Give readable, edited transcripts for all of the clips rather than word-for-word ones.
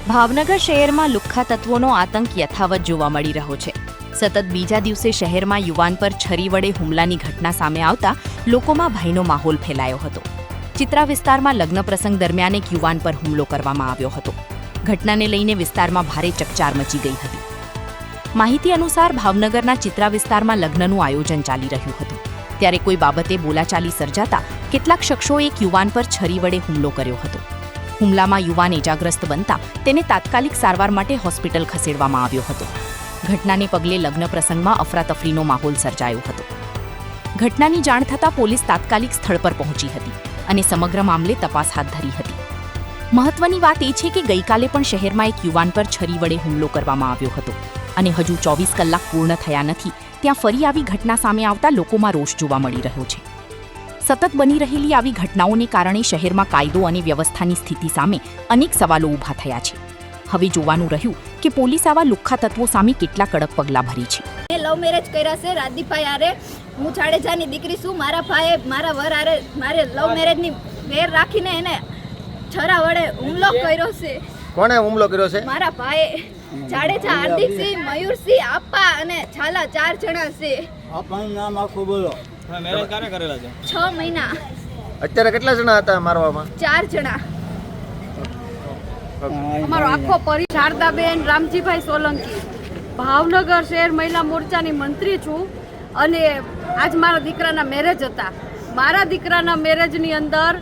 ભાવનગર શહેરમાં લુખ્ખા તત્વોનો આતંક યથાવત જોવા મળી રહ્યો છે। સતત બીજા દિવસે શહેરમાં યુવાન પર છરી વડે હુમલાની ઘટના સામે આવતા લોકોમાં ભયનો માહોલ ફેલાયો હતો। ચિત્રા વિસ્તારમાં લગ્ન પ્રસંગ દરમિયાન એક યુવાન પર હુમલો કરવામાં આવ્યો હતો। ઘટનાને લઈને વિસ્તારમાં ભારે ચકચાર મચી ગઈ હતી। માહિતી અનુસાર ભાવનગરના ચિત્રા વિસ્તારમાં લગ્નનું આયોજન ચાલી રહ્યું હતું, ત્યારે કોઈ બાબતે બોલાચાલી સર્જાતા કેટલાક શખ્સોએ એક યુવાન પર છરી વડે હુમલો કર્યો હતો। હુમલામાં યુવાન ઇજાગ્રસ્ત બનતા તેને તાત્કાલિક સારવાર માટે હોસ્પિટલ ખસેડવામાં આવ્યો હતો। ઘટનાને પગલે લગ્ન પ્રસંગમાં અફરાતફરીનો માહોલ સર્જાયો હતો। ઘટનાની જાણ થતાં પોલીસ તાત્કાલિક સ્થળ પર પહોંચી હતી અને સમગ્ર મામલે તપાસ હાથ ધરી હતી। મહત્વની વાત એ છે કે ગઈકાલે પણ શહેરમાં એક યુવાન પર છરી વડે હુમલો કરવામાં આવ્યો હતો અને હજુ 24 કલાક પૂર્ણ થયા નથી ત્યાં ફરી આવી ઘટના સામે આવતા લોકોમાં રોષ જોવા મળી રહ્યો છે। સતત બની રહેલી આવી ઘટનાઓને કારણે શહેરમાં કાયદો અને વ્યવસ્થાની સ્થિતિ સામે અનેક સવાલો ઊભા થયા છે। હવે જોવાનું રહ્યું કે પોલીસ આવા લુખ્ખા તત્વો સામે કેટલા કડક પગલાં ભરે છે। મેં લવ મેરેજ કર્યા છે રાજદીપભાઈ આરે। હું જાડેજાની દીકરી છું। મારા ભાઈએ મારા વર આરે મારે લવ મેરેજની વેર રાખીને એને છરા વડે હુમલો કર્યો છે। કોણે હુમલો કર્યો છે? મારા ભાઈએ। જાડેજા હાર્દિકસિંહ, મયુરસિંહ, આપા અને છાલા 4 જણા છે। આપનું નામ આખું બોલો। મેરેજ ક્યારે કરેલા છે? 6 મહિના। અત્યારે કેટલા જણા હતા મારવામાં? 4 જણા। અમારો આખો પરિવાર શારદાબેન રામજીભાઈ સોલંકી, ભાવનગર શહેર મહિલા મોરચાની મંત્રી છું અને આજ મારા દીકરાના મેરેજ હતા। મારા દીકરાના મેરેજની અંદર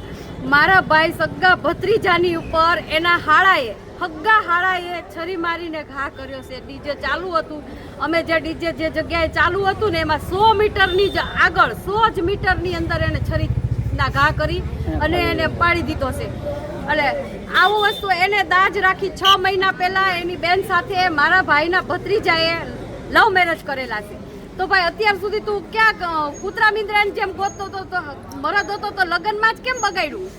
મારા ભાઈ સગ્ગા ભત્રીજાની ઉપર એના હાળાએ છરી મારીને ઘા કર્યો છે। ડીજે ચાલુ હતું, અમે જે ડીજે જે જગ્યાએ ચાલુ હતું ને એમાં 100 મીટરની જ આગળ 100 જ મીટરની અંદર એને છરીના ઘા કરી અને એને પાડી દીધો છે। એટલે આવું વસ્તુ એને દાજ રાખી 6 મહિના પહેલા એની બેન સાથે મારા ભાઈના ભત્રીજાએ લવ મેરેજ કરેલા છે। તો ભાઈ અત્યાર સુધી તું ક્યાં કૂતરા મીંદરાની જેમ ગોતતો તો મરદ હતો તો લગ્નમાં જ કેમ બગાડ્યું?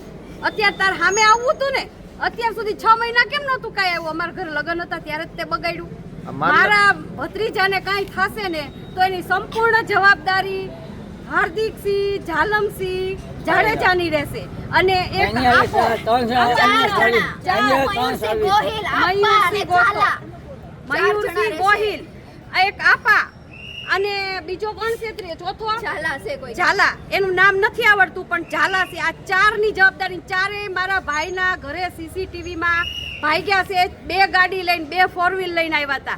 અત્યારે તાર સામે આવવું હતું ને। અત્યાર સુધી 6 મહિના કેમ નહોતું કાંઈ આવ્યું? અમારા ઘરે લગ્ન હતા ત્યારે જ તે બગાડ્યું। મારા ભત્રીજાને કાંઈ થશે ને તો એની સંપૂર્ણ જવાબદારી હાર્દિકસિંહ, ઝાલમસિંહ, જાડેજાની રહેશે। અને એક મયુરસિંહ ગોહિલ, એક આપા અને બીજો કોણ છે? ચોથો છાલા છે કોઈ। ઝાલા, એનું નામ નથી આવડતું પણ ઝાલા છે। આ 4ની જવાબદારી। 4 મારા ભાઈના ઘરે સીસીટીવીમાં ભાગ્યા છે। 2 ગાડી લઈને 2 4 વ્હીલ લઈને આવ્યા હતા।